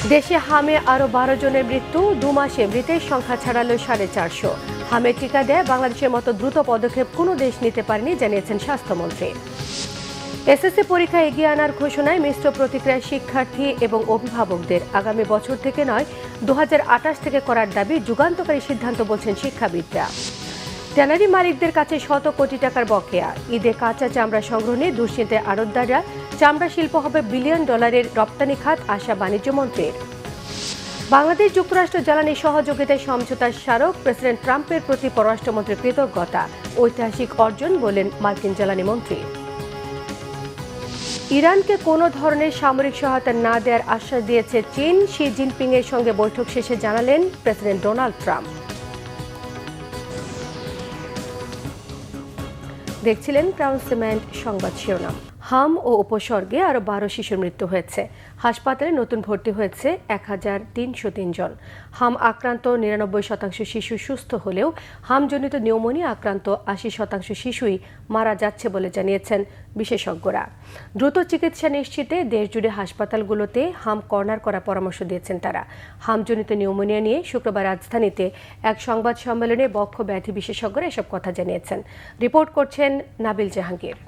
দেশে হামে আরও 12 জনের মৃত্যু, 2 মাসে মৃতের সংখ্যা ছাড়ালো 450। হামের টিকা দেয় বাংলাদেশের মতো দ্রুত পদক্ষেপ কোনো দেশ নিতে পারেনি জানিয়েছেন স্বাস্থ্যমন্ত্রী। এসএসসি পরীক্ষা এগিয়ে আনার ঘোষণায় মিশ্র প্রতিক্রিয়া শিক্ষার্থী এবং অভিভাবকদের। আগামী বছর থেকে নয়, 2028 থেকে করার দাবি যুগান্তকারী সিদ্ধান্ত বলছেন শিক্ষাবিদরা। ট্যানারি মালিকদের কাছে শত কোটি টাকার বকেয়া, ঈদে কাঁচা চামড়া সংগ্রহে দুশ্চিন্তায় আড়তদাররা। চামড়া শিল্প হবে বিলিয়ন ডলারের রপ্তানি খাত, আশা বাণিজ্য মন্ত্রীর। বাংলাদেশ যুক্তরাষ্ট্র জ্বালানি সহযোগিতায় সমঝোতার স্মারক, প্রেসিডেন্ট ট্রাম্পের প্রতি পররাষ্ট্রমন্ত্রীর কৃতজ্ঞতা। ঐতিহাসিক অর্জন বলেন মার্কিন জ্বালানি মন্ত্রী। ইরানকে কোনো ধরনের সামরিক সহায়তা না দেওয়ার আশ্বাস দিয়েছে চীন। শি জিনপিং এর সঙ্গে বৈঠক শেষে জানালেন প্রেসিডেন্ট ডোনাল্ড ট্রাম্প। দেখছিলেন ক্রাউন সিমেন্ট সংবাদ শিরোনাম। হাম ও উপসর্গে আরও 12 শিশুর মৃত্যু হয়েছে। হাসপাতালে নতুন ভর্তি হয়েছে 1303 জন। হাম আক্রান্ত 99% শিশু সুস্থ হলেও হামজনিত নিউমোনিয়া আক্রান্ত 80% শিশুই মারা যাচ্ছে বলে জানিয়েছেন বিশেষজ্ঞরা। দ্রুত চিকিৎসা নিশ্চিতে দেশজুড়ে হাসপাতালগুলোতে হাম কর্নার করার পরামর্শ দিয়েছেন তারা। হামজনিত নিউমোনিয়া নিয়ে শুক্রবার রাজধানীতে এক সংবাদ সম্মেলনে বক্ষ ব্যাধি বিশেষজ্ঞরা এসব কথা জানিয়েছেন। রিপোর্ট করছেন নাবিল জাহাঙ্গীর।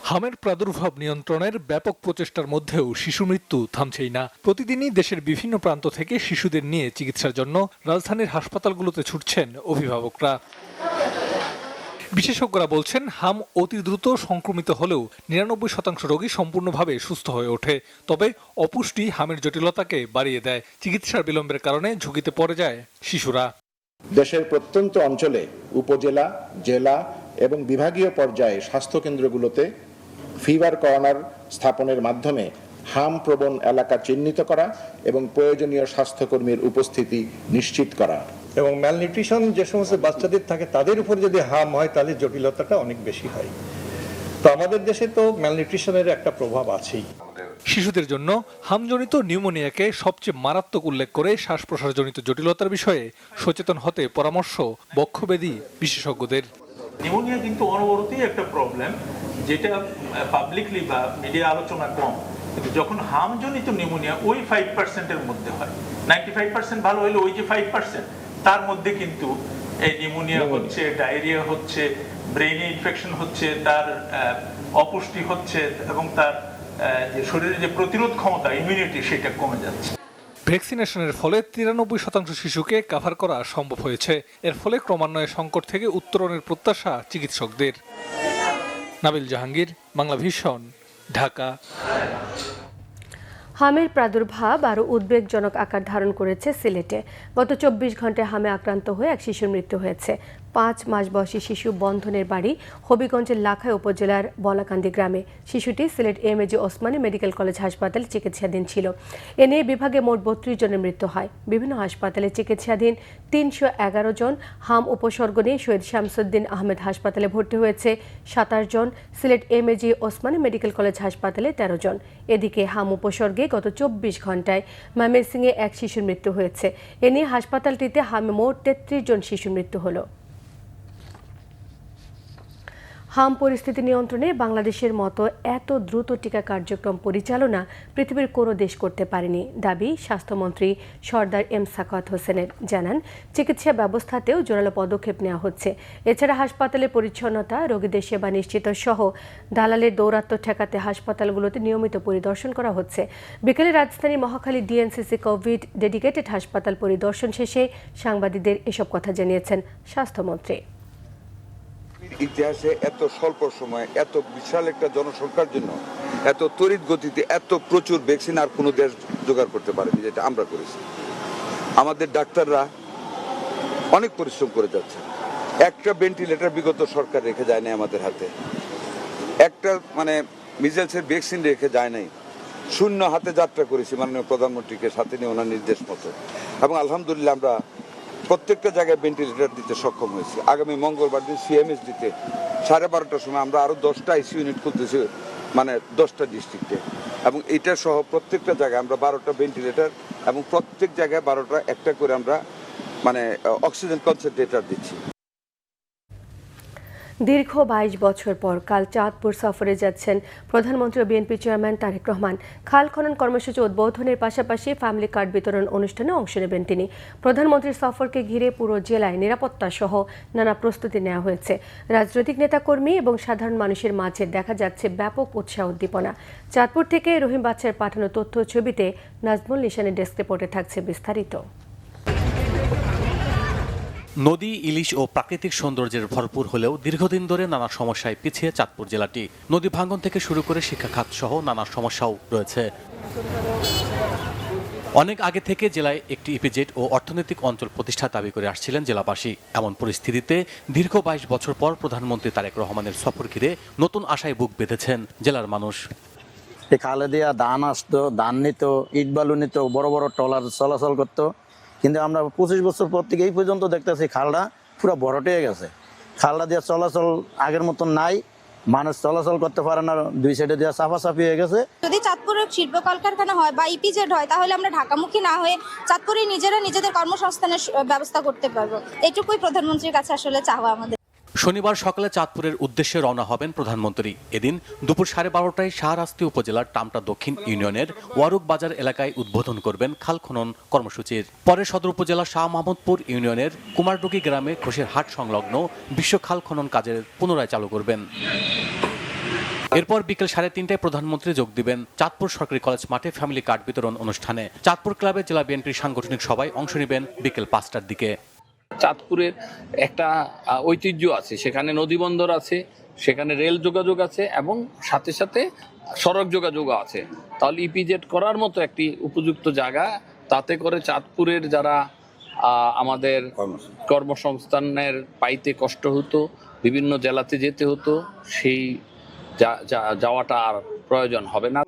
হামের প্রাদুর্ভাব নিয়ন্ত্রণের ব্যাপক প্রচেষ্টার মধ্যেও শিশু মৃত্যু থামছেই না। প্রতিদিনই দেশের বিভিন্ন প্রান্ত থেকে শিশুদের নিয়ে চিকিৎসার জন্য রাজধানীর হাসপাতালগুলোতে ছুটছেন অভিভাবকরা। বিশেষজ্ঞরা বলছেন, হাম অতি দ্রুত সংক্রমিত হলেও 99% রোগী সম্পূর্ণভাবে সুস্থ হয়ে ওঠে। তবে অপুষ্টি হামের জটিলতাকে বাড়িয়ে দেয়। চিকিৎসার বিলম্বের কারণে ঝুঁকিতে পড়ে যায় শিশুরা। দেশের প্রত্যন্ত অঞ্চলে উপজেলা, জেলা এবং বিভাগীয় পর্যায়ে স্বাস্থ্যকেন্দ্রগুলোতে ফিভার কর্নার স্থাপনের মাধ্যমে হাম প্রবণ এলাকা চিহ্নিত করা এবং প্রয়োজনীয় স্বাস্থ্যকর্মীর উপস্থিতি নিশ্চিত করা। এবং ম্যালনিউট্রিশন যে সমস্ত বাচ্চাদের থাকে তাদের উপর যদি হাম হয় তাহলে জটিলতাটা অনেক বেশি হয়। তো আমাদের দেশে তো ম্যালনিউট্রিশনের একটা প্রভাব আছেই। শিশুদের জন্য হামজনিত নিউমোনিয়াকে সবচেয়ে মারাত্মক উল্লেখ করে শ্বাস প্রশ্বাসজনিত জটিলতার বিষয়ে সচেতন হতে পরামর্শ বক্ষব্যাধি বিশেষজ্ঞদের। নিউমোনিয়া কিন্তু অনবরতই একটা প্রবলেম, যেটা পাবলিকলি বা মিডিয়া আলোচনা কম। কিন্তু যখন হামজনিত নিউমোনিয়া ওই 5%-এর মধ্যে হয়, 95% ভালো হলে ওই যে 5%, তার মধ্যে কিন্তু এই নিউমোনিয়া হচ্ছে, ডায়রিয়া হচ্ছে, ব্রেইনে ইনফেকশন হচ্ছে, তার অপুষ্টি হচ্ছে এবং তার যে শরীরের যে প্রতিরোধ ক্ষমতা, ইমিউনিটি, সেটা কমে যাচ্ছে। ভ্যাকসিনেশনের ফলে 93% শিশুকে কাভার করা সম্ভব হয়েছে। এর ফলে ক্রমান্বয়ে সংকট থেকে উত্তরণের প্রত্যাশা চিকিৎসকদের। নাবিল জাহাঙ্গীর, বাংলা ভিশন, ঢাকা। হামের প্রাদুর্ভাব আরও উদ্বেগজনক আকার ধারণ করেছে সিলেটে। গত 24 ঘন্টায় হামে আক্রান্ত হয়ে এক শিশুর মৃত্যু হয়েছে। 5 মাস বয়সী শিশু বন্ধনের বাড়ি হবিগঞ্জের লাখাই উপজেলার বলাকান্দি গ্রামে। শিশুটি Sylhet MAG Osmani medical college হাসপাতালে চিকিৎসাধীন ছিল। এ নিয়ে বিভাগে মোট 32 জনের মৃত্যু হয়। বিভিন্ন হাসপাতালে চিকিৎসাধীন 311 জন। হাম উপসর্গ নিয়ে শহীদ শামসুদ্দিন আহমেদ হাসপাতালে ভর্তি হয়েছে 27 জন। Sylhet MAG Osmani medical college হাসপাতালে 13 জন। এদিকে হাম উপসর্গে গত 24 ঘন্টায় ময়মনসিংহে এক শিশুর মৃত্যু হয়েছে। এ নিয়ে হাসপাতালটিতে হামে মোট 33 জন শিশুর মৃত্যু হলো। হাম পরিস্থিতি নিয়ন্ত্রণে বাংলাদেশের মতো এত দ্রুত টিকা কার্যক্রম পরিচালনা পৃথিবীর কোনো দেশ করতে পারেনি, দাবি স্বাস্থ্যমন্ত্রী সরদার এম সাখাওয়াত হোসেনের। জানান, চিকিৎসা ব্যবস্থাতেও জোরালো পদক্ষেপ নেওয়া হচ্ছে। এছাড়া হাসপাতালের পরিচ্ছন্নতা, রোগীদের সেবা নিশ্চিত সহ দালালের দৌরাত্ম্য ঠেকাতে হাসপাতালগুলোতে নিয়মিত পরিদর্শন করা হচ্ছে। বিকেলে রাজধানী মহাখালী ডিএনসিসি কোভিড ডেডিকেটেড হাসপাতাল পরিদর্শন শেষে সাংবাদিকদের এসব কথা জানিয়েছেন স্বাস্থ্যমন্ত্রী। ইতিহাসে এত স্বল্প সময়ে এত বিশাল একটা জনসংখ্যার জন্য এত তড়িৎ গতিতে এত প্রচুর ভ্যাকসিন আর কোনো দেশ জোগাড় করতে পারেনি, যেটা আমরা করেছি। আমাদের ডাক্তাররা অনেক পরিশ্রম করে যাচ্ছে। একটা ভেন্টিলেটর বিগত সরকার রেখে যায় নাই আমাদের হাতে, একটা মিজেলসের ভ্যাকসিন রেখে যায় নাই। শূন্য হাতে যাত্রা করেছি মাননীয় প্রধানমন্ত্রীকে সাথে নিয়ে ওনার নির্দেশ মতো, এবং আলহামদুলিল্লাহ আমরা প্রত্যেকটা জায়গায় ভেন্টিলেটর দিতে সক্ষম হয়েছি। আগামী মঙ্গলবার দিন সিএমএস দিতে 12:30টার সময় আমরা আরো 10টা আইসিইউ ইউনিট খুলতেছি, 10টা ডিস্ট্রিক্টে, এবং এটা সহ প্রত্যেকটা জায়গায় আমরা 12টা ভেন্টিলেটর এবং প্রত্যেক জায়গায় 12টা একটা করে আমরা অক্সিজেন কনসেন্ট্রেটর দিচ্ছি। দীর্ঘ 22 বছর পর কাল চাঁদপুর সফরে যাচ্ছেন প্রধানমন্ত্রী ও বিএনপি চেয়ারম্যান তারেক রহমান। খাল খনন কর্মসূচি উদ্বোধনের পাশাপাশি ফ্যামিলি কার্ড বিতরণ অনুষ্ঠানে অংশ নেবেন তিনি। প্রধানমন্ত্রীর সফরকে ঘিরে পুরো জেলায় নিরাপত্তা সহ নানা প্রস্তুতি নেওয়া হয়েছে। রাজনৈতিক নেতাকর্মী এবং সাধারণ মানুষের মাঝে দেখা যাচ্ছে ব্যাপক উৎসাহ উদ্দীপনা। চাঁদপুর থেকে রহিম বাচ্চার পাঠানো তথ্য ছবিতে নাজমুল নিশানের ডেস্ক রিপোর্টে থাকছে বিস্তারিত। নদী, ইলিশ ও প্রাকৃতিক সৌন্দর্যের ভরপুর হলেও দীর্ঘদিন ধরে নানা সমস্যায় পিছিয়ে চাঁদপুর জেলাটি। নদী ভাঙন থেকে শুরু করে শিক্ষা খাত সহ নানা সমস্যাও রয়েছে। অনেক আগে থেকে জেলায় একটি ইপিজেড ও অর্থনৈতিক অঞ্চল প্রতিষ্ঠার দাবি করে আসছিলেন জেলাবাসী। এমন পরিস্থিতিতে দীর্ঘ 22 বছর পর প্রধানমন্ত্রী তারেক রহমানের সফর ঘিরে নতুন আশায় বুক বেঁধেছেন জেলার মানুষ। খালে দিয়া ধান আসতো, ধান নিত, ইট বালু নিত, বড় বড় ট্রলার চলাচল করতো। কিন্তু আমরা 25 বছর পর থেকে এই পর্যন্ত দেখতেছি খালটা পুরো ভরাট হয়ে গেছে। খালটা দিয়ে চলাচল আগের মতন নাই, মানুষ চলাচল করতে পারে না, দুই সাইডে দিয়ে চাপাচাপি হয়ে গেছে। যদি চাঁদপুরে শিল্প কলকারখানা হয় বা ইপিজেড হয় তাহলে আমরা ঢাকামুখী না হয়ে চাঁদপুরে নিজেরা নিজেদের কর্মসংস্থানের ব্যবস্থা করতে পারবো। এটুকুই প্রধানমন্ত্রীর কাছে আসলে চাওয়া আমাদের। শনিবার সকালে চাঁদপুরের উদ্দেশ্যে রওনা হবেন প্রধানমন্ত্রী। এদিন দুপুর 12:30টায় শাহরাস্তি উপজেলার টামটা দক্ষিণ ইউনিয়নের ওয়ারুক বাজার এলাকায় উদ্বোধন করবেন খাল খনন কর্মসূচির। পরে সদর উপজেলা শাহ মাহমুদপুর ইউনিয়নের কুমারডুকি গ্রামে ঘোষের হাট সংলগ্ন বিশ্ব খাল খনন কাজের পুনরায় চালু করবেন। এরপর বিকেল 3:30টায় প্রধানমন্ত্রী যোগ দিবেন চাঁদপুর সরকারি কলেজ মাঠে ফ্যামিলি কার্ড বিতরণ অনুষ্ঠানে। চাঁদপুর ক্লাবে জেলা বিএনপির সাংগঠনিক সভায় অংশ নেবেন বিকেল 5টার দিকে। চাঁদপুরের একটা ঐতিহ্য আছে, সেখানে নদীবন্দর আছে, সেখানে রেল যোগাযোগ আছে এবং সাথে সাথে সড়ক যোগাযোগ আছে। তাহলে ইপিজেড করার মতো একটি উপযুক্ত জায়গা, তাতে করে চাঁদপুরের যারা আমাদের কর্মসংস্থানের পাইতে কষ্ট হতো, বিভিন্ন জেলাতে যেতে হতো, সেই যাওয়াটা আর প্রয়োজন হবে না।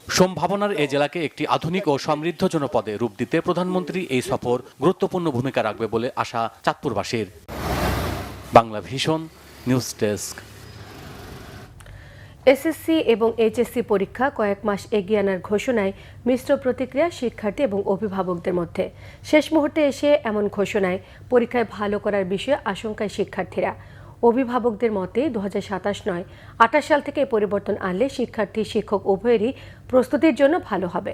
সম্ভাবনার এই জেলাকে একটি আধুনিক ও সমৃদ্ধ জনপদে রূপ দিতে প্রধানমন্ত্রী এই সফর গুরুত্বপূর্ণ ভূমিকা রাখবে বলে আশা চাঁদপুরবাসীর। Bangla vision news desk. SSC এবং এইচএসসি পরীক্ষা কয়েক মাস এগিয়ে আনার ঘোষণায় মিশ্র প্রতিক্রিয়া শিক্ষার্থী এবং অভিভাবকদের মধ্যে। শেষ মুহূর্তে এসে এমন ঘোষণায় পরীক্ষায় ভালো করার বিষয়ে আশঙ্কায় শিক্ষার্থীরা। অভিভাবকদের মতে 2027 নয় 28 সাল থেকে পরিবর্তন আনলে শিক্ষার্থী শিক্ষক উভয়েরই প্রস্তুতির জন্য ভালো হবে।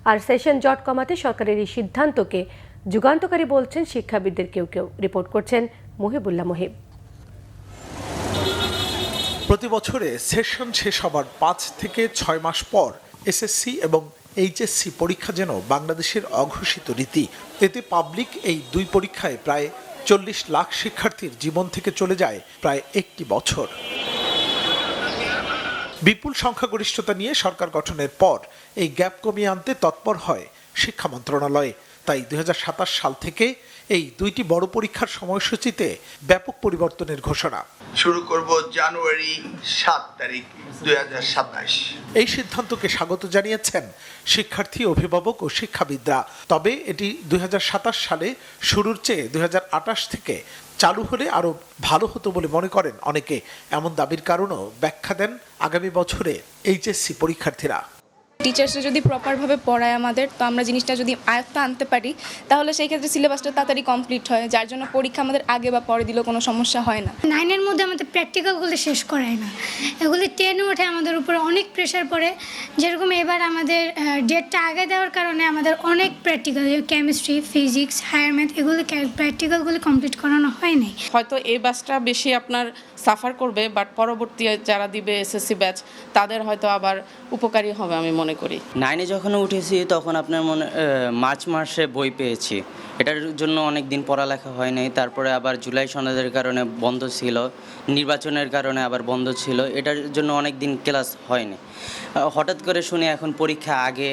আর সেশন জট কমাতে সরকারের এই সিদ্ধান্তকে যুগান্তকারী বলছেন শিক্ষাবিদদের কেউ কেউ। রিপোর্ট করছেন মহিবুল্লাহ মহিব। প্রতি বছরে সেশন শেষ হবার 5 থেকে 6 মাস পর এসএসসি এবং এইচএসসি পরীক্ষা যেন বাংলাদেশের অঘোষিত রীতি। এতে পাবলিক এই দুই পরীক্ষায় প্রায় 40 লাখ শিক্ষার্থীর জীবন থেকে চলে যায় প্রায় একটি বছর। বিপুল সংখ্যাগরিষ্ঠতা নিয়ে সরকার গঠনের পর এই গ্যাপ কমিয়ে আনতে তৎপর হয় শিক্ষা মন্ত্রণালয়। তাই 2027 সাল থেকে এই দুইটি বড় পরীক্ষার সময়সূচিতে ব্যাপক পরিবর্তনের ঘোষণা। শুরু করব জানুয়ারি 7 তারিখ 2027। এই সিদ্ধান্তকে স্বাগত জানিয়েছেন শিক্ষার্থী, অভিভাবক ও শিক্ষাবিদরা। তবে এটি 2027 সালে শুরুর চেয়ে 2028 থেকে চালু হলে আরো ভালো হতো বলে মনে করেন অনেকে। এমন দাবির কারণও ব্যাখ্যা দেন আগামী বছরে এইচএসসি পরীক্ষার্থীরা। টিচার্সরা যদি প্রপারভাবে পড়ায় আমাদের, তো আমরা জিনিসটা যদি আয়ত্ত আনতে পারি তাহলে সেই ক্ষেত্রে সিলেবাসটা তাড়াতাড়ি কমপ্লিট হয়, যার জন্য পরীক্ষা আমাদের আগে বা পরে দিলেও কোনো সমস্যা হয় না। 9-এর মধ্যে আমাদের প্র্যাকটিক্যালগুলো শেষ করায় না, এগুলি 10-এ উঠে আমাদের উপরে অনেক প্রেশার পড়ে। যেরকম এবার আমাদের ডেটটা আগে দেওয়ার কারণে আমাদের অনেক practical, chemistry, physics, higher math, এগুলো প্র্যাকটিক্যালগুলো কমপ্লিট করানো হয় নাই। হয়তো এই ব্যাচটা বেশি আপনার সাফার করবে, বাট পরবর্তী যারা দিবে এসএসসি ব্যাচ তাদের হয়তো আবার উপকারী হবে আমি মনে করি। 9-এ যখন উঠেছি তখন আপনার মার্চ মাসে বই পেয়েছি, এটার জন্য অনেক দিন পড়ালেখা হয় নাই। তারপরে আবার জুলাই সনদের কারণে বন্ধ ছিল, নির্বাচনের কারণে আবার বন্ধ ছিল, এটার জন্য অনেক দিন ক্লাস হয়নি। হঠাৎ করে শুনে এখন পরীক্ষা আগে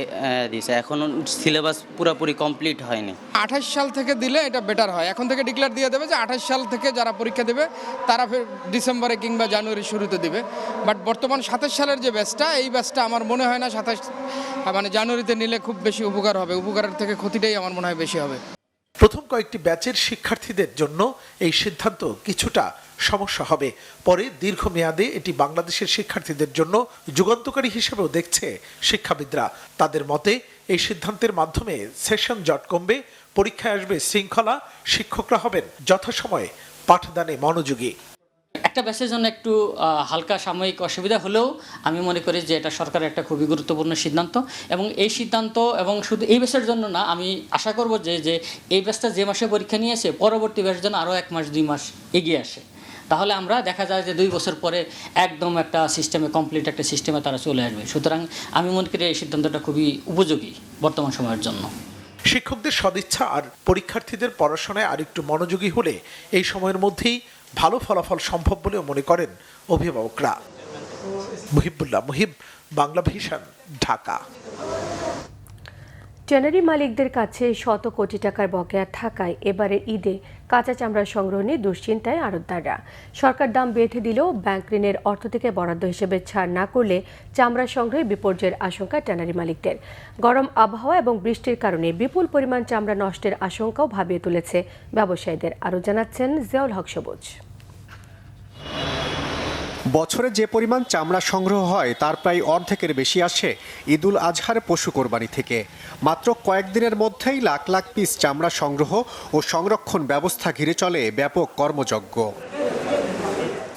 দিয়েছে, এখন সিলেবাস পুরোপুরি কমপ্লিট হয়নি। 28 সাল থেকে দিলে এটা বেটার হয়। এখন থেকে ডিক্লেয়ার দিয়ে দেবে যে 28 সাল থেকে যারা পরীক্ষা দেবে তারা ফের ডিসেম্বরে কিংবা জানুয়ারির শুরুতে দিবে। বাট বর্তমান 27 সালের যে ব্যাচটা, এই ব্যাচটা আমার মনে হয় না 27 জানুয়ারিতে নিলে খুব বেশি উপকার হবে। উপকারের থেকে ক্ষতিটাই আমার মনে হয় বেশি হবে। প্রথম কয়েকটি ব্যাচের শিক্ষার্থীদের জন্য এই সিদ্ধান্ত কিছুটা সমস্যা হবে, পরে দীর্ঘমেয়াদে এটি বাংলাদেশের শিক্ষার্থীদের জন্য যুগান্তকারী হিসেবেও দেখছে শিক্ষাবিদরা। তাদের মতে এই সিদ্ধান্তের মাধ্যমে সেশন জট কমবে, পরীক্ষায় আসবে শৃঙ্খলা, শিক্ষকরা হবেন যথাসময়ে পাঠদানে মনোযোগী। একটা ব্যাচের জন্য একটু হালকা সাময়িক অসুবিধা হলেও আমি মনে করি যে এটা সরকারের একটা খুবই গুরুত্বপূর্ণ সিদ্ধান্ত এবং এই সিদ্ধান্ত এবং শুধু এই ব্যাচের জন্য না, আমি আশা করব যে এই ব্যাচটা যে মাসে পরীক্ষা নিয়েছে পরবর্তী ব্যাচের জন্য আরও 1 মাস 2 মাস এগিয়ে আসে, তাহলে আমরা দেখা যায় যে 2 বছর পরে একদম একটা সিস্টেমে কমপ্লিট একটা সিস্টেমে তারা চলে আসবে। সুতরাং আমি মনে করি এই সিদ্ধান্তটা খুবই উপযোগী বর্তমান সময়ের জন্য। শিক্ষকদের সদিচ্ছা আর পরীক্ষার্থীদের পড়াশোনায় আরেকটু মনোযোগী হলে এই সময়ের মধ্যেই ভালো ফলাফল সম্ভব বলেও মনে করেন অভিভাবকরা। মুহিবুল্লাহ মুহিব, বাংলা ভিশন, ঢাকা। ট্যানারি মালিকদের কাছে শত কোটি টাকার বকেয়া থাকায় এবারে ঈদে কাঁচা চামড়া সংগ্রহ নিয়ে দুশ্চিন্তায় আড়তদাররা। সরকার দাম বেঁধে দিলেও ব্যাংক ঋণের অর্থ থেকে বরাদ্দ হিসেবে ছাড় না করলে চামড়া সংগ্রহে বিপর্যয়ের আশঙ্কা ট্যানারি মালিকদের। গরম আবহাওয়া এবং বৃষ্টির কারণে বিপুল পরিমাণ চামড়া নষ্টের আশঙ্কাও ভাবিয়ে তুলেছে ব্যবসায়ীদের। আরও জানাচ্ছেন জিয়াউল হক সবুজ। বছরে যে পরিমাণ চামড়া সংগ্রহ হয় তার প্রায় অর্ধেকের বেশি আসে ঈদুল আজহার পশু কোরবানি থেকে। মাত্র কয়েকদিনের মধ্যেই লাখ লাখ পিস চামড়া সংগ্রহ ও সংরক্ষণ ব্যবস্থা ঘিরে চলে ব্যাপক কর্মযজ্ঞ।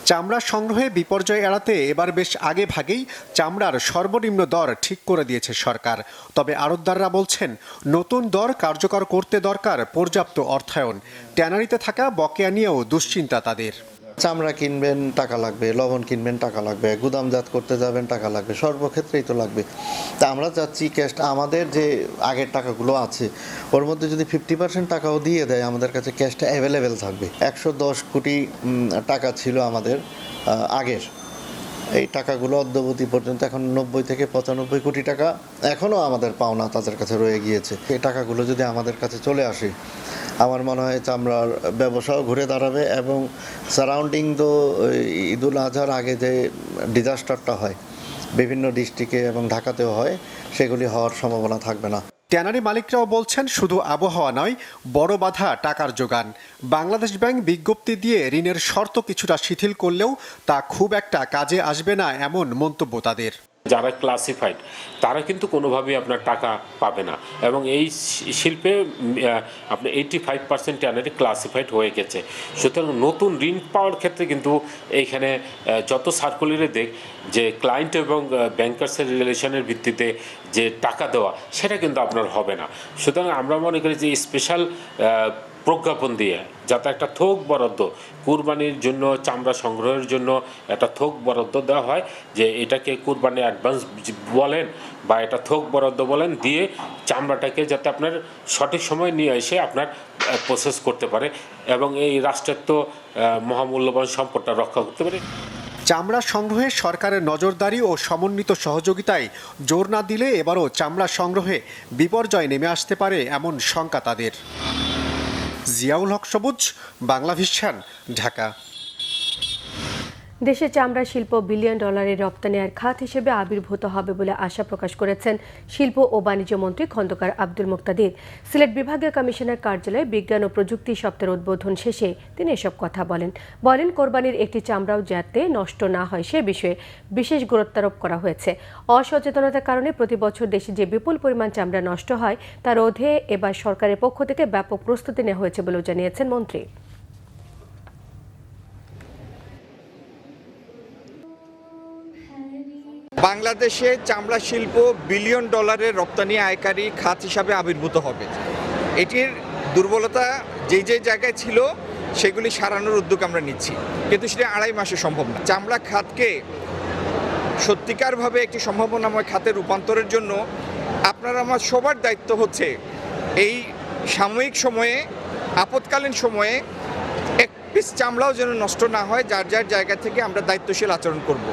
চামড়া সংগ্রহে বিপর্যয় এড়াতে এবার বেশ আগে ভাগেই চামড়ার সর্বনিম্ন দর ঠিক করে দিয়েছে সরকার। তবে আড়তদাররা বলছেন নতুন দর কার্যকর করতে দরকার পর্যাপ্ত অর্থায়ন। ট্যানারিতে থাকা বকেয়া নিয়েও দুশ্চিন্তা তাদের। চামড়া কিনবেন টাকা লাগবে, লবণ কিনবেন টাকা লাগবে, গুদামজাত করতে যাবেন টাকা লাগবে, সর্বক্ষেত্রেই তো লাগবে। তা আমরা চাচ্ছি ক্যাশ, আমাদের যে আগের টাকাগুলো আছে ওর মধ্যে যদি 50% টাকাও দিয়ে দেয় আমাদের কাছে ক্যাশটা অ্যাভেলেবেল থাকবে। 110 কোটি টাকা ছিল আমাদের আগের, এই টাকাগুলো অদ্যাবধি পর্যন্ত এখন 90 থেকে 95 কোটি টাকা এখনও আমাদের পাওনা তাদের কাছে রয়ে গিয়েছে। এই টাকাগুলো যদি আমাদের কাছে চলে আসে আমার মনে হয় চামড়ার ব্যবসাও ঘুরে দাঁড়াবে এবং সারাউন্ডিং তো ঈদুল আজহার আগে যে ডিজাস্টারটা হয় বিভিন্ন ডিস্ট্রিক্টে এবং ঢাকাতেও হয়, সেগুলি হওয়ার সম্ভাবনা থাকবে না। ট্যানারি মালিকরাও বলছেন শুধু আবহাওয়া নয়, বড় বাধা টাকার যোগান। বাংলাদেশ ব্যাংক বিজ্ঞপ্তি দিয়ে ঋণের শর্ত কিছুটা শিথিল করলেও তা খুব একটা কাজে আসবে না এমন মন্তব্য তাদের। যারা ক্লাসিফাইড তারা কিন্তু কোনোভাবেই আপনার টাকা পাবে না এবং এই শিল্পে আপনার 85% ট্যানারি ক্লাসিফাইড হয়ে গেছে। সুতরাং নতুন ঋণ পাওয়ার ক্ষেত্রে কিন্তু এইখানে যত সার্কুলারে দেখ যে ক্লায়েন্ট এবং ব্যাংকার্সের রিলেশনের ভিত্তিতে যে টাকা দেওয়া সেটা কিন্তু আপনার হবে না। সুতরাং আমরা মনে করি যে স্পেশাল প্রজ্ঞাপন দিয়ে যাতে একটা থোক বরাদ্দ কুরবানির জন্য চামড়া সংগ্রহের জন্য একটা থোক বরাদ্দ দেওয়া হয়, যে এটাকে কুরবানি অ্যাডভান্স বলেন বা এটা থোক বরাদ্দ বলেন, দিয়ে চামড়াটাকে যাতে আপনার সঠিক সময় নিয়ে এসে আপনার প্রসেস করতে পারে এবং এই রাষ্ট্রের তো মহামূল্যবান সম্পদটা রক্ষা করতে পারে। চামড়া সংগ্রহে সরকারের নজরদারি ও সমন্বিত সহযোগিতায় জোর না দিলে এবারও চামড়া সংগ্রহে বিপর্যয় নেমে আসতে পারে এমন শঙ্কা তাদের। জিয়াউল হক সবুজ, বাংলা ভিশন, ঢাকা। দেশে চামড়া শিল্প বিলিয়ন ডলারের রপ্তানি আর খাত হিসেবে আবির্ভূত হবে বলে আশা প্রকাশ করেছেন শিল্প ও বাণিজ্য মন্ত্রী খন্দকার আব্দুল মুক্তাদির। সিলেট বিভাগীয় কমিশনার কার্যালয়ে বিজ্ঞান ও প্রযুক্তি সপ্তাহের উদ্বোধন শেষে তিনি এসব কথা বলেন কোরবানির একটি চামড়াও যাতে নষ্ট না হয় সে বিষয়ে বিশেষ গুরুত্বারোপ করা হয়েছে। অসচেতনতার কারণে প্রতি বছর দেশে যে বিপুল পরিমাণ চামড়া নষ্ট হয় তা রোধে এবার সরকারের পক্ষ থেকে ব্যাপক প্রস্তুতি নেওয়া হয়েছে বলেও জানিয়েছেন মন্ত্রী। বাংলাদেশে চামড়া শিল্প বিলিয়ন ডলারের রপ্তানি আয়কারী খাত হিসাবে আবির্ভূত হবে। এটির দুর্বলতা যেই জায়গায় ছিল সেগুলি সারানোর উদ্যোগ আমরা নিচ্ছি, কিন্তু সেটা 2.5 মাসে সম্ভব না। চামড়া খাতকে সত্যিকারভাবে একটি সম্ভাবনাময় খাতে রূপান্তরের জন্য আপনার আমার সবার দায়িত্ব হচ্ছে এই সাময়িক সময়ে, আপৎকালীন সময়ে এক পিস চামড়াও যেন নষ্ট না হয়, যার যার জায়গা থেকে আমরা দায়িত্বশীল আচরণ করব।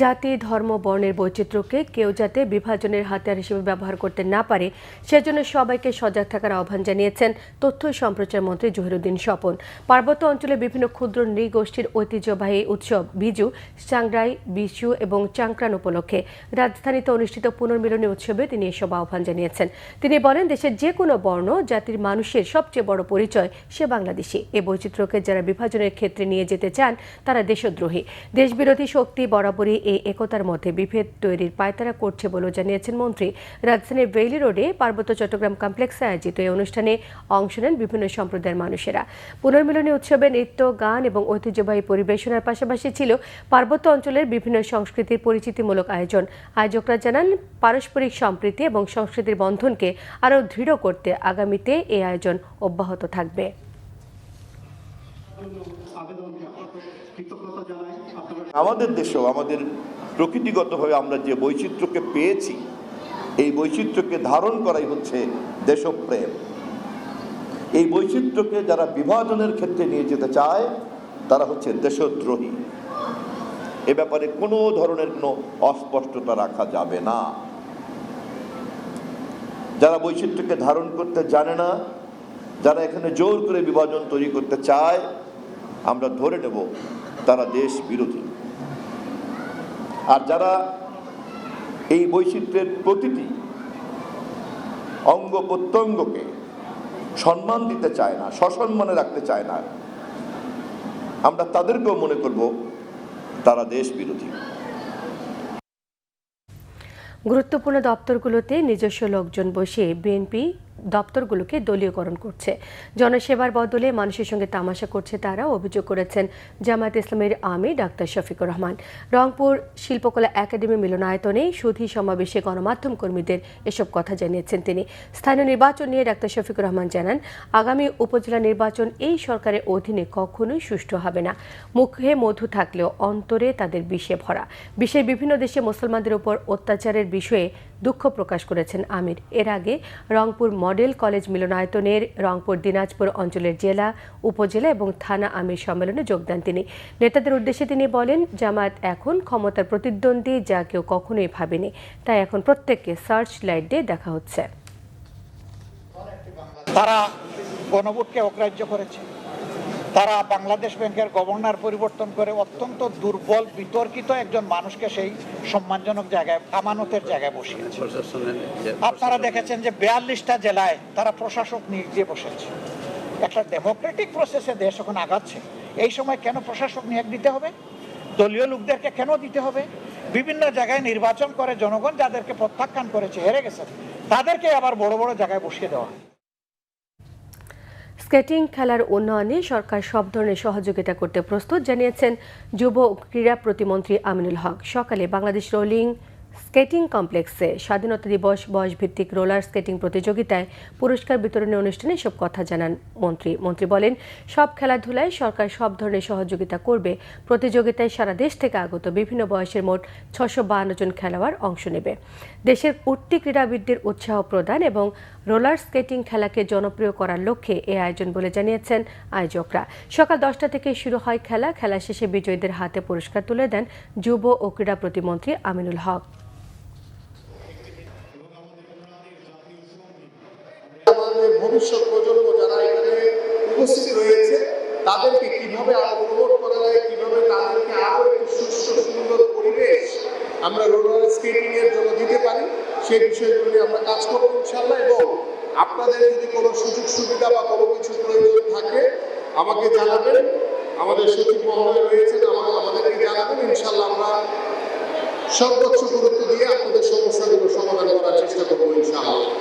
জাতি, ধর্ম, বর্ণের বৈচিত্র্যকে কেউ যাতে বিভাজনের হাতিয়ার হিসেবে ব্যবহার করতে না পারে সেজন্য সবাইকে সজাগ থাকার আহ্বান জানিয়েছেন তথ্য সম্প্রচার মন্ত্রী জহিরুদ্দিন স্বপন। পার্বত্য অঞ্চলে বিভিন্ন ক্ষুদ্র নৃগোষ্ঠীর ঐতিহ্যবাহী উৎসব বিজু, চাংরাই, বিশু এবং চাংক্রান উপলক্ষে রাজধানীতে অনুষ্ঠিত পুনর্মিলনী উৎসবে তিনি এসব আহ্বান জানিয়েছেন। তিনি বলেন, দেশের যে কোনো বর্ণ জাতির মানুষের সবচেয়ে বড় পরিচয় সে বাংলাদেশি। এই বৈচিত্র্যকে যারা বিভাজনের ক্ষেত্রে নিয়ে যেতে চান তারা দেশদ্রোহী। দেশবিরোধী শক্তি বরাবরই এই একতার মধ্যে বিভেদ তৈরির পায়তারা করছে বলেও জানিয়েছেন মন্ত্রী। রাজধানীর বেইলি রোডে পার্বত্য চট্টগ্রাম কমপ্লেক্সে আয়োজিত এই অনুষ্ঠানে অংশ নেন বিভিন্ন সম্প্রদায়ের মানুষেরা। পুনর্মিলনী উৎসবে নৃত্য, গান এবং ঐতিহ্যবাহী পরিবেশনার পাশাপাশি ছিল পার্বত্য অঞ্চলের বিভিন্ন সংস্কৃতির পরিচিতিমূলক আয়োজন। আয়োজকরা জানান, পারস্পরিক সম্প্রীতি এবং সংস্কৃতির বন্ধনকে আরও দৃঢ় করতে আগামীতে এই আয়োজন অব্যাহত থাকবে। আমাদের দেশেও আমাদের প্রকৃতিগতভাবে আমরা যে বৈচিত্র্যকে পেয়েছি, এই বৈচিত্র্যকে ধারণ করাই হচ্ছে দেশপ্রেম। এই বৈচিত্র্যকে যারা বিভাজনের ক্ষেত্রে নিয়ে যেতে চায় তারা হচ্ছে দেশদ্রোহী। এ ব্যাপারে কোনো ধরনের কোনো অস্পষ্টতা রাখা যাবে না। যারা বৈচিত্র্যকে ধারণ করতে জানে না, যারা এখানে জোর করে বিভাজন তৈরি করতে চায়, আমরা ধরে নেব তারা দেশ বিরোধী। আর যারা এই বৈচিত্র্যের প্রতিটি অঙ্গ প্রত্যঙ্গকে সম্মান দিতে চায় না, সসম্মানে রাখতে চায় না, আমরা তাদেরকেও মনে করব তারা দেশ বিরোধী। গুরুত্বপূর্ণ দপ্তরগুলোতে নিজস্ব লোকজন বসিয়ে বিএনপি দপ্তরগুলোকে দলীয়করণ করছে। জনসেবার বদলে মানুষের সঙ্গে তামাশা করছে তারা, অভিযোগ করেছেন জামায়াত ইসলামের আমির ডাক্তার শফিকুর রহমান। রংপুর শিল্পকলা একাডেমি মিলনায়তনে সুধী সমাবেশে গণমাধ্যম কর্মীদের এসব কথা জানিয়েছেন তিনি। স্থানীয় নির্বাচন নিয়ে ডাক্তার শফিকুর রহমান জানান, আগামী উপজেলা নির্বাচন এই সরকারের অধীনে কখনোই সুষ্ঠু হবে না। মুখে মধু থাকলেও অন্তরে তাদের বিষে ভরা। বিশ্বের বিভিন্ন দেশে মুসলমানদের উপর অত্যাচারের বিষয়ে দুঃখ প্রকাশ করেছেন আমির। এর আগে রংপুর মডেল কলেজ মিলনায়তনের রংপুর দিনাজপুর অঞ্চলের জেলা, উপজেলা এবং থানা আমির সম্মেলনে যোগ দেন তিনি। নেতাদের উদ্দেশ্যে তিনি বলেন, জামায়াত এখন ক্ষমতার প্রতিদ্বন্দ্বী, যা কেউ কখনোই ভাবেনি। তাই এখন প্রত্যেককে সার্চ লাইট দিয়ে দেখা হচ্ছে। তারা গণভোটকে অগ্রাহ্য করেছে। তারা বাংলাদেশ ব্যাংকের গভর্নর পরিবর্তন করে অত্যন্ত দুর্বল বিতর্কিত একজন মানুষকে সেই সম্মানজনক জায়গায়, আমানতের জায়গায় বসিয়েছে। আপনারা দেখেছেন যে 42টা জেলায় তারা প্রশাসক নিয়োগ দিয়ে বসেছে। একটা ডেমোক্রেটিক প্রসেসে দেশ এখন আগাচ্ছে, এই সময় কেন প্রশাসক নিয়োগ দিতে হবে? দলীয় লোকদেরকে কেন দিতে হবে? বিভিন্ন জায়গায় নির্বাচন করে জনগণ যাদেরকে প্রত্যাখ্যান করেছে, হেরে গেছে, তাদেরকে আবার বড় বড় জায়গায় বসিয়ে দেওয়া। স্কেটিং খেলার উন্নয়নে সরকার সব ধরনের সহযোগিতা করতে প্রস্তুত জানিয়েছেন যুব ও ক্রীড়া প্রতিমন্ত্রী আমিনুল হক। সকালে বাংলাদেশ রোলিং স্কেটিং কমপ্লেক্সে স্বাধীনতা দিবস বয়সভিত্তিক রোলার স্কেটিং প্রতিযোগিতায় পুরস্কার বিতরণী অনুষ্ঠানে এসব কথা জানান মন্ত্রী বলেন, সব খেলাধুলায় সরকার সব ধরনের সহযোগিতা করবে। প্রতিযোগিতায় সারা দেশ থেকে আগত বিভিন্ন বয়সের মোট 652 জন খেলোয়াড় অংশ নেবে। দেশের উঠতি ক্রীড়াবিদদের উৎসাহ প্রদান এবং রোলার স্কেটিং খেলাকে জনপ্রিয় করার লক্ষ্যে এই আয়োজন বলে জানিয়েছেন আয়োজকরা। সকাল 10টা থেকে শুরু হয় খেলা। খেলা শেষে বিজয়ীদের হাতে পুরস্কার তুলে দেন যুব ও ক্রীড়া প্রতিমন্ত্রী আমিনুল হক। আমাদের ভবিষ্যৎ প্রজন্ম যারা এখানে উপস্থিত রয়েছে তাদেরকে কিভাবে আরো প্রমোট করা যায়, কিভাবে তাদেরকে আরো একটি সুস্থ সুন্দর পরিবেশ আমরা রোলার স্কেটিং এর জন্য দিতে পারি, সেই বিষয়গুলো নিয়ে আমরা কাজ করবো ইনশাআল্লাহ। এবং আপনাদের যদি কোনো সুযোগ সুবিধা বা কোনো কিছু প্রয়োজন থাকে আমাকে জানাবেন, আমাদের সচিব মহোদয় রয়েছেন, আমাদেরকে জানাবেন। ইনশাআল্লাহ আমরা সর্বোচ্চ গুরুত্ব দিয়ে আপনাদের সমস্যাগুলো সমাধান করার চেষ্টা করবো ইনশাআল্লাহ।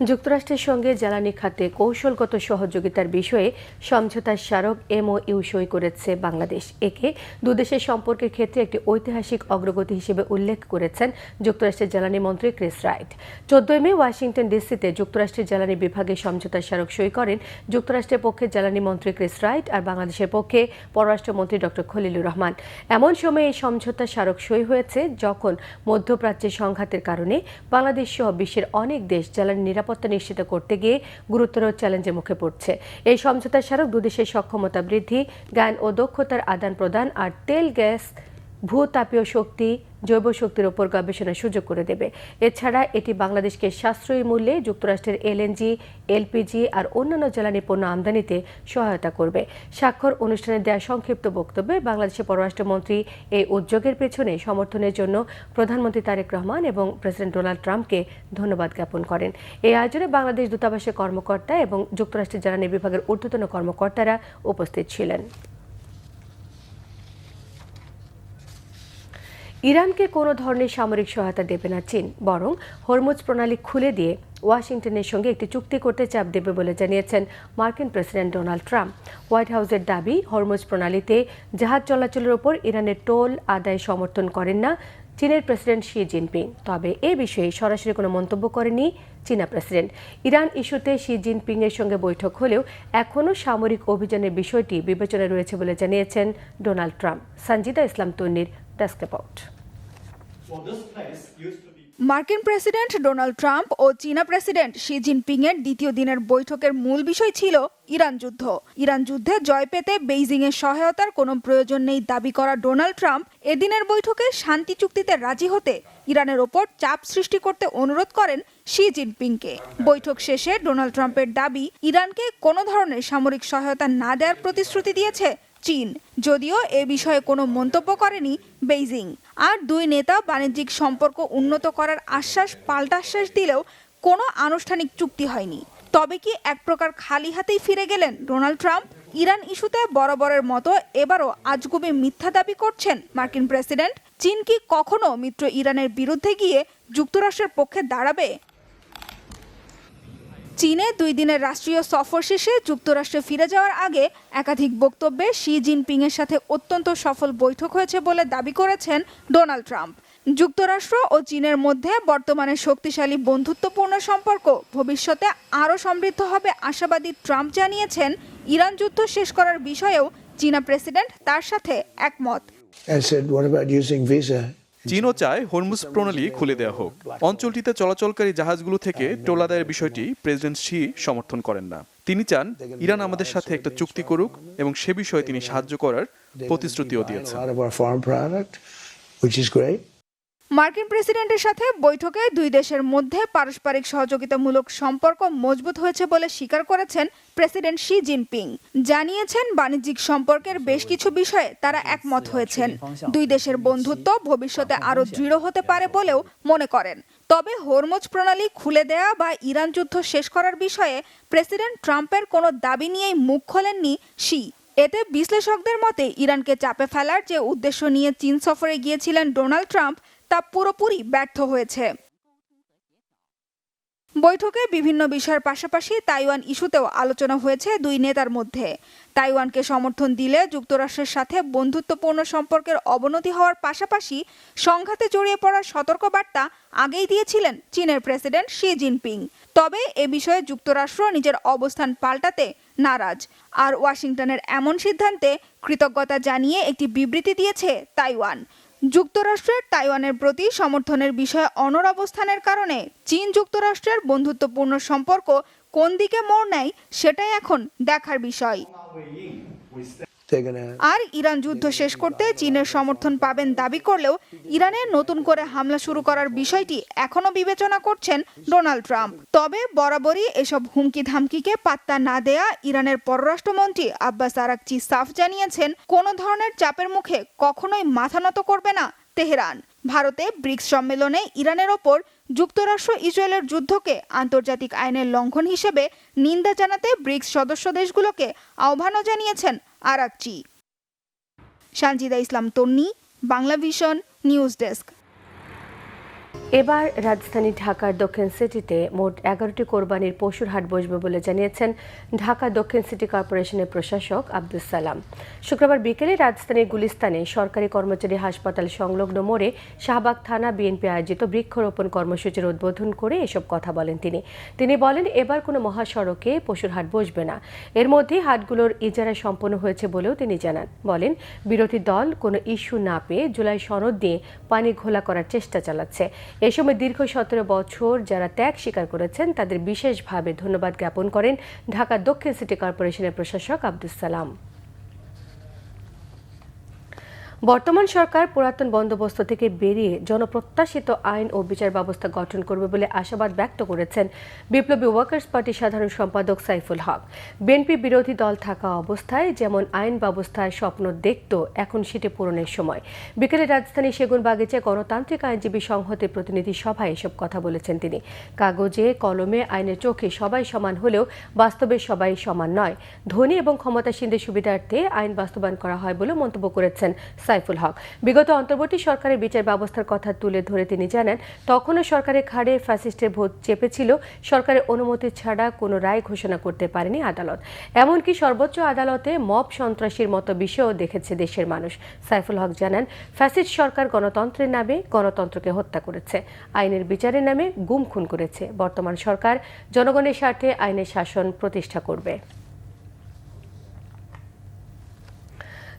যুক্তরাষ্ট্রের সঙ্গে জ্বালানি খাতে কৌশলগত সহযোগিতার বিষয়ে সমঝোতার স্মারক MOU সই করেছে বাংলাদেশ। একে দুদেশের সম্পর্কের ক্ষেত্রে একটি ঐতিহাসিক অগ্রগতি হিসেবে উল্লেখ করেছেন যুক্তরাষ্ট্রের জ্বালানি মন্ত্রী ক্রিস রাইট। 14 মে ওয়াশিংটন ডিসিতে যুক্তরাষ্ট্রের জ্বালানি বিভাগের সমঝোতার স্মারক সই করেন যুক্তরাষ্ট্রের পক্ষে জ্বালানি মন্ত্রী ক্রিস রাইট আর বাংলাদেশের পক্ষে পররাষ্ট্রমন্ত্রী ডক্টর খলিলুর রহমান। এমন সময় এই সমঝোতার স্মারক সই হয়েছে যখন মধ্যপ্রাচ্যের সংঘাতের কারণে বাংলাদেশ সহ বিশ্বের অনেক দেশ জ্বালানি নিরাপত্তা নিশ্চিত করতে গিয়ে গুরুতর চ্যালেঞ্জের মুখে পড়ছে। এই সমঝোতার স্মারক দুদেশের সক্ষমতা বৃদ্ধি, জ্ঞান ও দক্ষতার আদান প্রদান আর তেল, গ্যাস, ভূতাপীয় শক্তি, জৈব শক্তির ওপর গবেষণার সুযোগ করে দেবে। এছাড়া এটি বাংলাদেশকে সাশ্রয়ী মূল্যে যুক্তরাষ্ট্রের LNG, LPG আর অন্যান্য জ্বালানি পণ্য আমদানিতে সহায়তা করবে। স্বাক্ষর অনুষ্ঠানে দেওয়া সংক্ষিপ্ত বক্তব্যে বাংলাদেশের পররাষ্ট্রমন্ত্রী এই উদ্যোগের পেছনে সমর্থনের জন্য প্রধানমন্ত্রী তারেক রহমান এবং প্রেসিডেন্ট ডোনাল্ড ট্রাম্পকে ধন্যবাদ জ্ঞাপন করেন। এই আয়োজনে বাংলাদেশ দূতাবাসের কর্মকর্তা এবং যুক্তরাষ্ট্রের জ্বালানি বিভাগের ঊর্ধ্বতন কর্মকর্তারা উপস্থিত ছিলেন। ইরানকে কোনো ধরনের সামরিক সহায়তা দেবে না চীন, বরং হরমুজ প্রণালী খুলে দিয়ে ওয়াশিংটনের সঙ্গে একটি চুক্তি করতে চাপ দেবে বলে জানিয়েছেন মার্কিন প্রেসিডেন্ট ডোনাল্ড ট্রাম্প। হোয়াইট হাউসের দাবি, হরমুজ প্রণালীতে জাহাজ চলাচলের ওপর ইরানের টোল আদায় সমর্থন করেন না চীনের প্রেসিডেন্ট শি জিনপিং। তবে এ বিষয়ে সরাসরি কোনো মন্তব্য করেনি চীনা প্রেসিডেন্ট। ইরান ইস্যুতে শি জিনপিং এর সঙ্গে বৈঠক হলেও এখনও সামরিক অভিযানের বিষয়টি বিবেচনায় রয়েছে বলে জানিয়েছেন ডোনাল্ড ট্রাম্প। সঞ্জিদা ইসলাম তন্নির ডেস্ক রিপোর্ট। মার্কিন প্রেসিডেন্ট ডোনাল্ড ট্রাম্প ও চীনা প্রেসিডেন্ট শি জিনপিং এর দ্বিতীয় দিনের বৈঠকের মূল বিষয় ছিল ইরান যুদ্ধ। ইরান যুদ্ধে জয় পেতে বেইজিং এর সহায়তার কোনো প্রয়োজন নেই দাবি করা ডোনাল্ড ট্রাম্প এদিনের বৈঠকে শান্তি চুক্তিতে রাজি হতে ইরানের ওপর চাপ সৃষ্টি করতে অনুরোধ করেন শি জিনপিংকে। বৈঠক শেষে ডোনাল্ড ট্রাম্পের দাবি, ইরানকে কোনো ধরনের সামরিক সহায়তা না দেওয়ার প্রতিশ্রুতি দিয়েছে চীন, যদিও এ বিষয়ে কোনো মন্তব্য করেনি বেইজিং। আর দুই নেতা বাণিজ্যিক সম্পর্ক উন্নত করার পাল্টা আশ্বাস দিলেও কোনো আনুষ্ঠানিক চুক্তি হয়নি। তবে কি এক প্রকার খালি হাতেই ফিরে গেলেন ডোনাল্ড ট্রাম্প? ইরান ইস্যুতে বরাবরের মতো এবারও আজগুবি মিথ্যা দাবি করছেন মার্কিন প্রেসিডেন্ট। চীন কি কখনো মিত্র ইরানের বিরুদ্ধে গিয়ে যুক্তরাষ্ট্রের পক্ষে দাঁড়াবে? চীনে 2 দিনের রাষ্ট্রীয় সফর শেষে যুক্তরাষ্ট্রে ফিরে যাওয়ার আগে একাধিক বক্তব্যে শি জিনপিং এর সাথে অত্যন্ত সফল বৈঠক হয়েছে বলে দাবি করেছেন ডোনাল্ড ট্রাম্প। যুক্তরাষ্ট্র ও চীনের মধ্যে বর্তমানে শক্তিশালী বন্ধুত্বপূর্ণ সম্পর্ক ভবিষ্যতে আরও সমৃদ্ধ হবে আশাবাদী ট্রাম্প জানিয়েছেন, ইরান যুদ্ধ শেষ করার বিষয়েও চীনা প্রেসিডেন্ট তার সাথে একমত। চীনও চায় হরমুজ প্রণালী খুলে দেওয়া হোক। অঞ্চলটিতে চলাচলকারী জাহাজগুলো থেকে টোল আদায়ের বিষয়টি প্রেসিডেন্ট শি সমর্থন করেন না। তিনি চান ইরান আমাদের সাথে একটা চুক্তি করুক এবং সে বিষয়ে তিনি সাহায্য করার প্রতিশ্রুতিও দিয়েছেন। মার্কিন প্রেসিডেন্টের সাথে বৈঠকে দুই দেশের মধ্যে পারস্পরিক সহযোগিতামূলক সম্পর্ক মজবুত হয়েছে বলে স্বীকার করেছেন প্রেসিডেন্ট শি জিনপিং। জানিয়েছেন, বাণিজ্যিক সম্পর্কের বেশ কিছু বিষয়ে তারা একমত হয়েছেন। দুই দেশের বন্ধুত্ব ভবিষ্যতে আরও দৃঢ় হতে পারে বলেও মনে করেন। তবে হরমুজ প্রণালী খুলে দেয়া বা ইরান যুদ্ধ শেষ করার বিষয়ে প্রেসিডেন্ট ট্রাম্পের কোনো দাবি নিয়েই মুখ খোলেননি শি। এতে বিশ্লেষকদের মতে ইরানকে চাপে ফেলার যে উদ্দেশ্য নিয়ে চীন সফরে গিয়েছিলেন ডোনাল্ড ট্রাম্প তা পুরোপুরি ব্যর্থ হয়েছে। বৈঠকে বিভিন্ন বিষয়ের পাশাপাশি তাইওয়ান ইস্যুতেও আলোচনা হয়েছে দুই নেতার মধ্যে। তাইওয়ানকে সমর্থন দিলে যুক্তরাষ্ট্রের সাথে বন্ধুত্বপূর্ণ সম্পর্কের অবনতি হওয়ার পাশাপাশি সংঘাতে জড়িয়ে পড়ার সতর্কবার্তা আগেই দিয়েছিলেন চীনের প্রেসিডেন্ট শি জিনপিং। তবে এ বিষয়ে যুক্তরাষ্ট্র নিজের অবস্থান পাল্টাতে নারাজ। আর ওয়াশিংটনের এমন সিদ্ধান্তে কৃতজ্ঞতা জানিয়ে একটি বিবৃতি দিয়েছে তাইওয়ান। যুক্তরাষ্ট্রের তাইওয়ানের প্রতি সমর্থনের বিষয়ে অনড় অবস্থানের কারণে চীন যুক্তরাষ্ট্রের বন্ধুত্বপূর্ণ সম্পর্ক কোন দিকে মোড় নেয় সেটাই এখন দেখার বিষয়। আর ইরান যুদ্ধ শেষ করতে চীনের সমর্থন পাবেন দাবি করলেও ইরানে নতুন করে হামলা শুরু করার বিষয়টি এখনো বিবেচনা করছেন ডোনাল্ড ট্রাম্প। তবে বরাবরই এসব হুমকি ধামকিকে পাত্তা না দেয়া ইরানের পররাষ্ট্রমন্ত্রী আব্বাস আরাকচি সাফ জানিয়েছেন, কোনো ধরনের চাপের মুখে কখনোই মাথা নত করবে না তেহরান। ভারতে ব্রিক্স সম্মেলনে ইরানের ওপর যুক্তরাষ্ট্র ইসরায়েলের যুদ্ধকে আন্তর্জাতিক আইনের লঙ্ঘন হিসেবে নিন্দা জানাতে ব্রিক্স সদস্য দেশগুলোকে আহ্বানও জানিয়েছেন আরাকচি। সঞ্জিদা ইসলাম তন্নি, বাংলা ভিশন নিউজ ডেস্ক। এবার রাজধানী ঢাকার দক্ষিণ সিটিতে মোট 11টি কোরবানির পশুর হাট বসবে বলে জানিয়েছেন ঢাকা দক্ষিণ সিটি কর্পোরেশনের প্রশাসক আব্দুস সালাম। শুক্রবার বিকেলে রাজধানীর গুলিস্তানে সরকারি কর্মচারী হাসপাতাল সংলগ্ন মোড়ে শাহবাগ থানা বিএনপি আয়োজিত বৃক্ষরোপণ কর্মসূচির উদ্বোধন করে এসব কথা বলেন তিনি বলেন, এবার কোনো মহাসড়কে পশুর হাট বসবে না। এর মধ্যে হাটগুলোর ইজারা সম্পন্ন হয়েছে বলেও তিনি জানান। বলেন, বিরোধী দল কোনো ইস্যু না পেয়ে জুলাই সনদ দিয়ে পানি ঘোলা করার চেষ্টা চালাচ্ছে। এ সময় দীর্ঘ 17 বছর যারা ত্যাগ স্বীকার করেছেন তাদের বিশেষভাবে ধন্যবাদ জ্ঞাপন করেন ঢাকা দক্ষিণ সিটি কর্পোরেশনের প্রশাসক আব্দুস সালাম। বর্তমান সরকার পুরাতন বন্দোবস্ত থেকে বেরিয়ে জনপ্রত্যাশিত আইন ও বিচার ব্যবস্থা গঠন করবে বলে আশাবাদ ব্যক্ত করেছেন বিপ্লবী ওয়ার্কার্স পার্টির সাধারণ সম্পাদক সাইফুল হক। বিএনপি বিরোধী দল থাকা অবস্থায় যেমন আইন ব্যবস্থার স্বপ্ন দেখত, এখন সেটি পূরণের সময়। বিকেলে রাজধানী সেগুনবাগিচায় গণতান্ত্রিক আইনজীবী সংহতির প্রতিনিধি সভায় এসব কথা বলেছেন তিনি। কাগজে কলমে আইনের চোখে সবাই সমান হলেও বাস্তবে সবাই সমান নয়। ধনী এবং ক্ষমতাসীনদের সুবিধার্থে আইন বাস্তবায়ন করা হয় বলে মন্তব্য করেছেন সাইফুল হক। বিগত অন্তর্বর্তী সরকারের বিচার ব্যবস্থার কথা তুলে ধরে তিনি জানান, তখনও সরকারের ঘাড়ে ফ্যাসিস্টের ভূত চেপেছিল। সরকারের অনুমতি ছাড়া কোনো রায় ঘোষণা করতে পারেনি আদালত। এমনকি সর্বোচ্চ আদালতে মব সন্ত্রাসীর মতো বিষয়ও দেখেছে দেশের মানুষ। সাইফুল হক জানান, ফ্যাসিস্ট সরকার গণতন্ত্রের নামে গণতন্ত্রকে হত্যা করেছে, আইনের বিচারের নামে গুম খুন করেছে। বর্তমান সরকার জনগণের স্বার্থে আইনের শাসন প্রতিষ্ঠা করবে।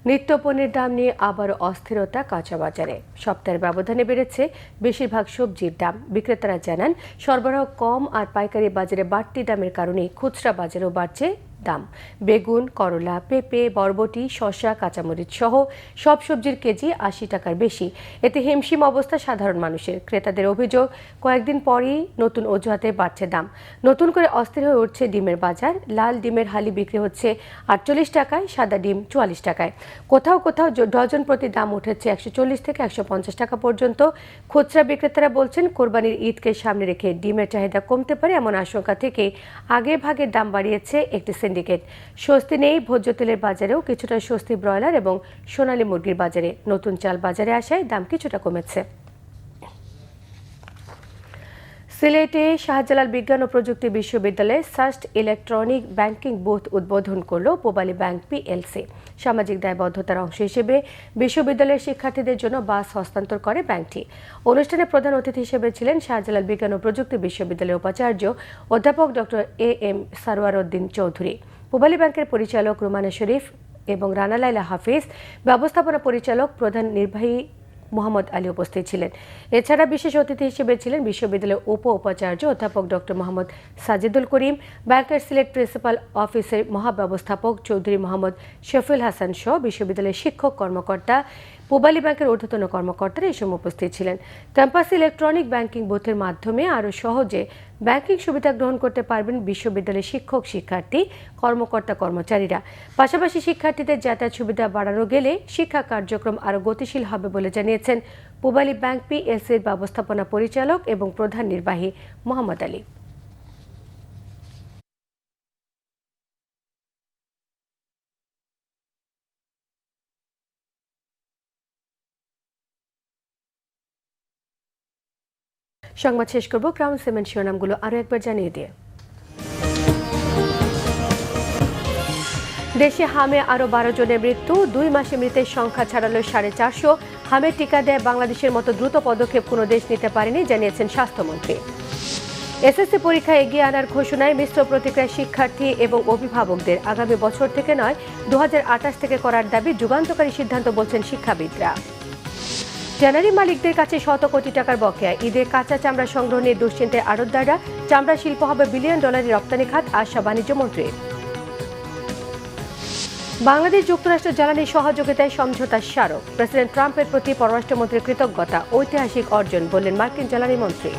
নিত্যপণ্যের দাম নিয়ে আবারও অস্থিরতা কাঁচা বাজারে। সপ্তাহের ব্যবধানে বেড়েছে বেশিরভাগ সবজির দাম। বিক্রেতারা জানান, সরবরাহ কম আর পাইকারি বাজারে বাড়তি দামের কারণে খুচরা বাজারেও বাড়ছে দাম। বেগুন, করলা, পেঁপে, বরবটি, শসা, কাঁচামরিচ সহ সব সবজির কেজি ৮০ টাকার বেশি। এতে হিমশিম অবস্থা সাধারণ মানুষের। ক্রেতাদের অভিযোগ, কয়েকদিন পরই নতুন অজুহাতে বাড়ছে দাম। নতুন করে অস্থির হয়ে উঠছে ডিমের বাজার। লাল ডিমের হালি বিক্রি হচ্ছে ৪৮ টাকায়, সাদা ডিম ৪৪ টাকায়। কোথাও কোথাও ডজন প্রতি দাম উঠেছে ১৪০ থেকে ১৫০ টাকা পর্যন্ত। খুচরা বিক্রেতারা বলছেন, কোরবানির ঈদকে সামনে রেখে ডিমের চাহিদা কমতে পারে এমন আশঙ্কা থেকে আগে ভাগের দাম বাড়িয়েছে একটি সিন্ডিকেট। স্বস্তি নেই ভোজ্য তেলের বাজারেও, কিছুটা স্বস্তি ব্রয়লার এবং সোনালী মুরগির বাজারে। নতুন চাল বাজারে আসায় দাম কিছুটা কমেছে। সিলেটে শাহজালাল বিজ্ঞান ও প্রযুক্তি বিশ্ববিদ্যালয়ে সাস্ট ইলেকট্রনিক ব্যাংকিং বুথ উদ্বোধন করল পূবালী ব্যাংক পিএলসি। সামাজিক দায়বদ্ধতার অংশ হিসেবে বিশ্ববিদ্যালয়ের শিক্ষার্থীদের জন্য বাস হস্তান্তর করে ব্যাংকটি। অনুষ্ঠানে প্রধান অতিথি হিসেবে ছিলেন শাহজালাল বিজ্ঞান ও প্রযুক্তি বিশ্ববিদ্যালয়ের উপাচার্য অধ্যাপক ডক্টর AM সারওয়ার উদ্দিন চৌধুরী, পূবালী ব্যাংকের পরিচালক রুমানা শরীফ এবং রানা লাইলা হাফিজ, ব্যবস্থাপনা পরিচালক, প্রধান নির্বাহী মোহাম্মদ আলী উপস্থিত ছিলেন। এছাড়া বিশেষ অতিথি হিসেবে ছিলেন বিশ্ববিদ্যালয়ের উপাচার্য অধ্যাপক ডক্টর মোহাম্মদ সাজিদুল করিম, ব্যাংকের সিলেট প্রিন্সিপাল অফিসের মহাব্যবস্থাপক চৌধুরী মোহাম্মদ শফিউল হাসান সহ বিশ্ববিদ্যালয়ের শিক্ষক, কর্মকর্তা, পূবালী ব্যাংকের ঊর্ধ্বতন কর্মকর্তারা এই সময় উপস্থিত ছিলেন। ক্যাম্পাসে ইলেকট্রনিক ব্যাংকিং বুথের মাধ্যমে আরও সহজে ব্যাংকিং সুবিধা গ্রহণ করতে পারবেন বিশ্ববিদ্যালয়ের শিক্ষক, শিক্ষার্থী, কর্মকর্তা, কর্মচারীরা। পাশাপাশি শিক্ষার্থীদের যাতায়াত সুবিধা বাড়ানো গেলে শিক্ষা কার্যক্রম আরও গতিশীল হবে বলে জানিয়েছেন পূবালী ব্যাংক পিএলসির ব্যবস্থাপনা পরিচালক এবং প্রধান নির্বাহী মোহাম্মদ আলী। সংবাদ শেষ করব ক্রাউন সিমেন্ট শিরোনামগুলো আরও একবার জানিয়ে দিয়ে। দেশে হামে আরও ১২ জনের মৃত্যু, ২ মাসে মৃতের সংখ্যা ছাড়ালো ৪৫০। হামের টিকা দেয় বাংলাদেশের মতো দ্রুত পদক্ষেপ কোনো দেশ নিতে পারেনি জানিয়েছেন স্বাস্থ্যমন্ত্রী। এসএসসি পরীক্ষা এগিয়ে আনার ঘোষণায় মিশ্র প্রতিক্রিয়া শিক্ষার্থী এবং অভিভাবকদের। আগামী বছর থেকে নয়, ২০২৮ থেকে করার দাবি যুগান্তকারী সিদ্ধান্ত বলছেন শিক্ষাবিদরা। ট্যানারি মালিকদের কাছে শত কোটি টাকার বকেয়া, ঈদে কাঁচা চামড়া সংগ্রহ নিয়ে দুশ্চিন্তায় আড়তদাররা। চামড়া শিল্প হবে বিলিয়ন ডলারের রপ্তানি খাত, আশা বাণিজ্য মন্ত্রী। বাংলাদেশ যুক্তরাষ্ট্র জ্বালানি সহযোগিতায় সমঝোতা স্মারক, প্রেসিডেন্ট ট্রাম্পের প্রতি পররাষ্ট্রমন্ত্রীর কৃতজ্ঞতা, ঐতিহাসিক অর্জন বললেন মার্কিন জ্বালানি মন্ত্রী।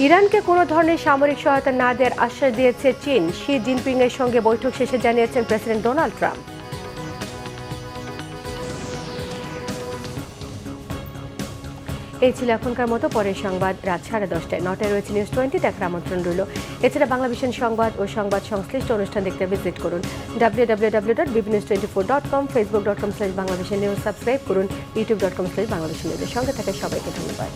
ইরানকে কোনো ধরনের সামরিক সহায়তা না দেওয়ার আশ্বাস দিয়েছে চীন। শি জিনপিং এর সঙ্গে বৈঠক শেষে জানিয়েছেন প্রেসিডেন্ট ডোনাল্ড ট্রাম্প। এই ছিল এখনকার মতো। পরের সংবাদ রাত 10:30টায়। 9টায় রয়েছে নিউজ 20, দেখার আমন্ত্রণ রইল। এছাড়া বাংলাভিশন সংবাদ ও সংবাদ সংশ্লিষ্ট অনুষ্ঠান দেখতে ভিজিট করুন www.bbnews24.com, facebook.com/bangladeshi news, সাবস্ক্রাইব করুন youtube.com/bangladeshi news। সঙ্গে থাকা সবাইকে ধন্যবাদ।